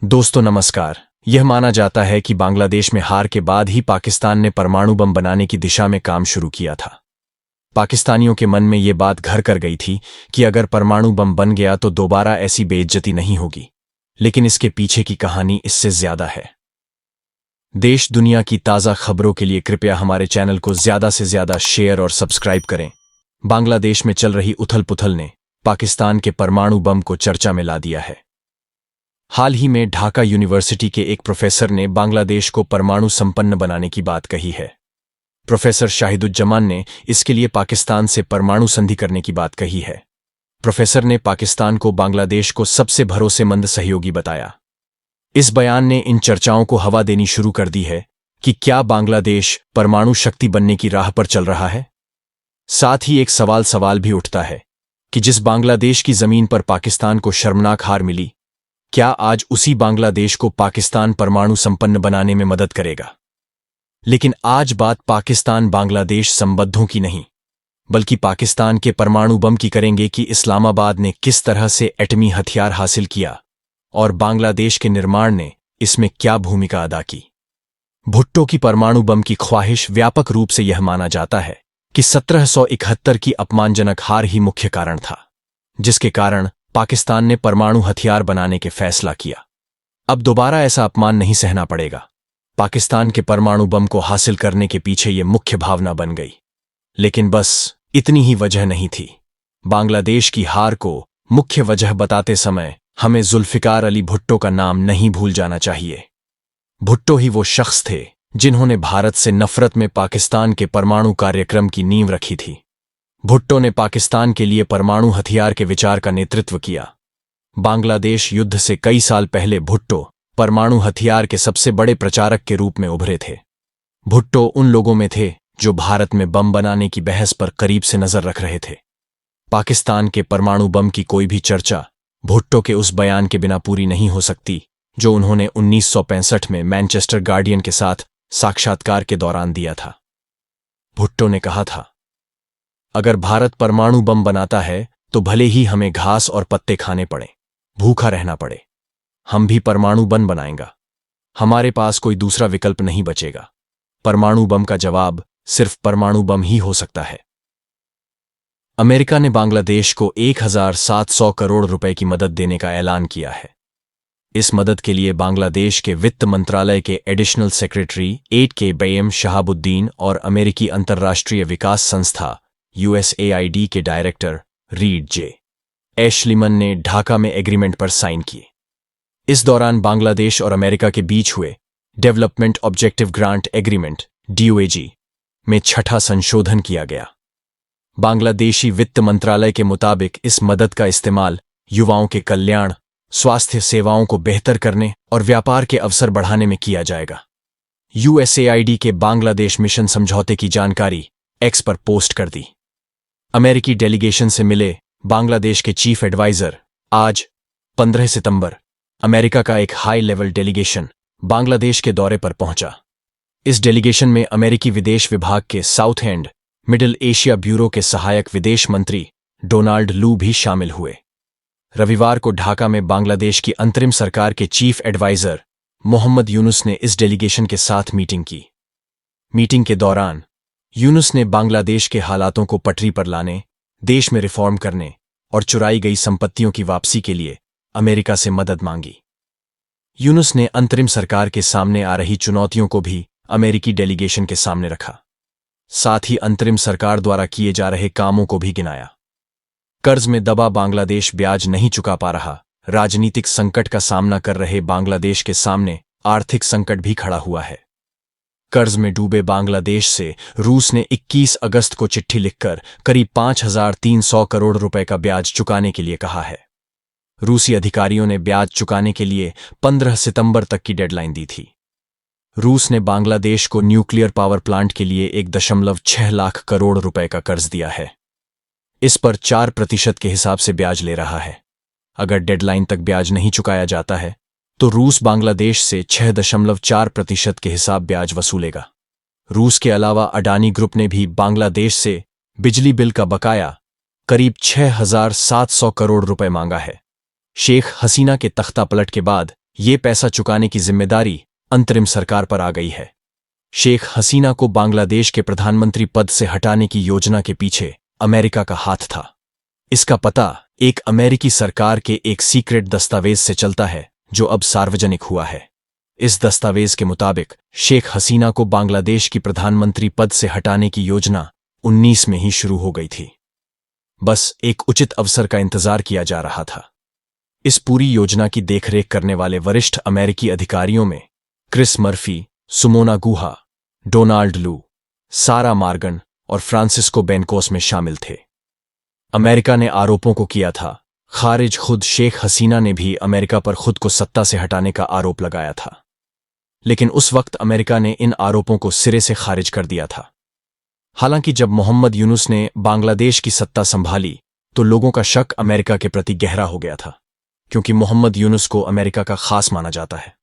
दोस्तों नमस्कार। यह माना जाता है कि बांग्लादेश में हार के बाद ही पाकिस्तान ने परमाणु बम बनाने की दिशा में काम शुरू किया था। पाकिस्तानियों के मन में ये बात घर कर गई थी कि अगर परमाणु बम बन गया तो दोबारा ऐसी बेइज्जती नहीं होगी। लेकिन इसके पीछे की कहानी इससे ज्यादा है। देश दुनिया की ताज़ा खबरों के लिए कृपया हमारे चैनल को ज्यादा से ज्यादा शेयर और सब्सक्राइब करें। बांग्लादेश में चल रही उथल पुथल ने पाकिस्तान के परमाणु बम को चर्चा में ला दिया है। हाल ही में ढाका यूनिवर्सिटी के एक प्रोफेसर ने बांग्लादेश को परमाणु संपन्न बनाने की बात कही है। प्रोफेसर शाहिदुज्जमान ने इसके लिए पाकिस्तान से परमाणु संधि करने की बात कही है। प्रोफेसर ने पाकिस्तान को बांग्लादेश को सबसे भरोसेमंद सहयोगी बताया। इस बयान ने इन चर्चाओं को हवा देनी शुरू कर दी है कि क्या बांग्लादेश परमाणु शक्ति बनने की राह पर चल रहा है। साथ ही एक सवाल भी उठता है कि जिस बांग्लादेश की जमीन पर पाकिस्तान को शर्मनाक हार मिली, क्या आज उसी बांग्लादेश को पाकिस्तान परमाणु संपन्न बनाने में मदद करेगा। लेकिन आज बात पाकिस्तान बांग्लादेश संबंधों की नहीं, बल्कि पाकिस्तान के परमाणु बम की करेंगे कि इस्लामाबाद ने किस तरह से एटमी हथियार हासिल किया और बांग्लादेश के निर्माण ने इसमें क्या भूमिका अदा की। भुट्टो की परमाणु बम की ख्वाहिश व्यापक रूप से यह माना जाता है कि 1771 की अपमानजनक हार ही मुख्य कारण था, जिसके कारण पाकिस्तान ने परमाणु हथियार बनाने के फैसला किया। अब दोबारा ऐसा अपमान नहीं सहना पड़ेगा। पाकिस्तान के परमाणु बम को हासिल करने के पीछे ये मुख्य भावना बन गई। लेकिन बस इतनी ही वजह नहीं थी। बांग्लादेश की हार को मुख्य वजह बताते समय हमें जुल्फिकार अली भुट्टो का नाम नहीं भूल जाना चाहिए। भुट्टो ही वो शख्स थे जिन्होंने भारत से नफरत में पाकिस्तान के परमाणु कार्यक्रम की नींव रखी थी। भुट्टो ने पाकिस्तान के लिए परमाणु हथियार के विचार का नेतृत्व किया। बांग्लादेश युद्ध से कई साल पहले भुट्टो परमाणु हथियार के सबसे बड़े प्रचारक के रूप में उभरे थे। भुट्टो उन लोगों में थे जो भारत में बम बनाने की बहस पर करीब से नजर रख रहे थे। पाकिस्तान के परमाणु बम की कोई भी चर्चा भुट्टो के उस बयान के बिना पूरी नहीं हो सकती जो उन्होंने 1965 में मैनचेस्टर गार्डियन के साथ साक्षात्कार के दौरान दिया था। भुट्टो ने कहा था, अगर भारत परमाणु बम बनाता है तो भले ही हमें घास और पत्ते खाने पड़े, भूखा रहना पड़े, हम भी परमाणु बम बनाएंगा। हमारे पास कोई दूसरा विकल्प नहीं बचेगा। परमाणु बम का जवाब सिर्फ परमाणु बम ही हो सकता है। अमेरिका ने बांग्लादेश को 1700 करोड़ रुपए की मदद देने का ऐलान किया है। इस मदद के लिए बांग्लादेश के वित्त मंत्रालय के एडिशनल सेक्रेटरी 8K बैम शहाबुद्दीन और अमेरिकी अंतर्राष्ट्रीय विकास संस्था USAID के डायरेक्टर रीड जे एशलिमन ने ढाका में एग्रीमेंट पर साइन किए। इस दौरान बांग्लादेश और अमेरिका के बीच हुए development objective grant agreement DOAG में 6ठा संशोधन किया गया। बांग्लादेशी वित्त मंत्रालय के मुताबिक इस मदद का इस्तेमाल युवाओं के कल्याण, स्वास्थ्य सेवाओं को बेहतर करने और व्यापार के अवसर बढ़ाने में किया जाएगा। USAID के बांग्लादेश मिशन समझौते की जानकारी X पर पोस्ट कर दी। अमेरिकी डेलीगेशन से मिले बांग्लादेश के चीफ एडवाइजर आज 15 सितंबर अमेरिका का एक हाई लेवल डेलीगेशन बांग्लादेश के दौरे पर पहुंचा। इस डेलीगेशन में अमेरिकी विदेश विभाग के south and middle Asia bureau के सहायक विदेश मंत्री डोनाल्ड लू भी शामिल हुए। रविवार को ढाका में बांग्लादेश की अंतरिम सरकार के चीफ एडवाइजर मोहम्मद यूनुस ने इस डेलीगेशन के साथ मीटिंग की। मीटिंग के दौरान यूनुस ने बांग्लादेश के हालातों को पटरी पर लाने, देश में रिफॉर्म करने और चुराई गई संपत्तियों की वापसी के लिए अमेरिका से मदद मांगी। यूनुस ने अंतरिम सरकार के सामने आ रही चुनौतियों को भी अमेरिकी डेलीगेशन के सामने रखा। साथ ही अंतरिम सरकार द्वारा किए जा रहे कामों को भी गिनाया। कर्ज में दबा बांग्लादेश ब्याज नहीं चुका पा रहा। राजनीतिक संकट का सामना कर रहे बांग्लादेश के सामने आर्थिक संकट भी खड़ा हुआ है। कर्ज में डूबे बांग्लादेश से रूस ने 21 अगस्त को चिट्ठी लिखकर करीब 5300 करोड़ रुपए का ब्याज चुकाने के लिए कहा है। रूसी अधिकारियों ने ब्याज चुकाने के लिए 15 सितंबर तक की डेडलाइन दी थी। रूस ने बांग्लादेश को न्यूक्लियर पावर प्लांट के लिए 1.6 लाख करोड़ रुपए का कर्ज दिया है। इस पर 4% के हिसाब से ब्याज ले रहा है। अगर डेडलाइन तक ब्याज नहीं चुकाया जाता है तो रूस बांग्लादेश से 6.4% के हिसाब ब्याज वसूलेगा। रूस के अलावा अडानी ग्रुप ने भी बांग्लादेश से बिजली बिल का बकाया करीब 6,700 करोड़ रुपए मांगा है। शेख हसीना के तख्ता पलट के बाद ये पैसा चुकाने की जिम्मेदारी अंतरिम सरकार पर आ गई है। शेख हसीना को बांग्लादेश के प्रधानमंत्री पद से हटाने की योजना के पीछे अमेरिका का हाथ था। इसका पता एक अमेरिकी सरकार के एक सीक्रेट दस्तावेज से चलता है जो अब सार्वजनिक हुआ है। इस दस्तावेज के मुताबिक शेख हसीना को बांग्लादेश की प्रधानमंत्री पद से हटाने की योजना 19 में ही शुरू हो गई थी। बस एक उचित अवसर का इंतजार किया जा रहा था। इस पूरी योजना की देखरेख करने वाले वरिष्ठ अमेरिकी अधिकारियों में क्रिस मर्फी, सुमोना गुहा, डोनाल्ड लू, सारा मार्गन और फ्रांसिस्को बेनकोस में शामिल थे। अमेरिका ने आरोपों को किया था खारिज। खुद शेख हसीना ने भी अमेरिका पर खुद को सत्ता से हटाने का आरोप लगाया था, लेकिन उस वक्त अमेरिका ने इन आरोपों को सिरे से खारिज कर दिया था। हालांकि जब मोहम्मद यूनुस ने बांग्लादेश की सत्ता संभाली तो लोगों का शक अमेरिका के प्रति गहरा हो गया था, क्योंकि मोहम्मद यूनुस को अमेरिका का खास माना जाता है।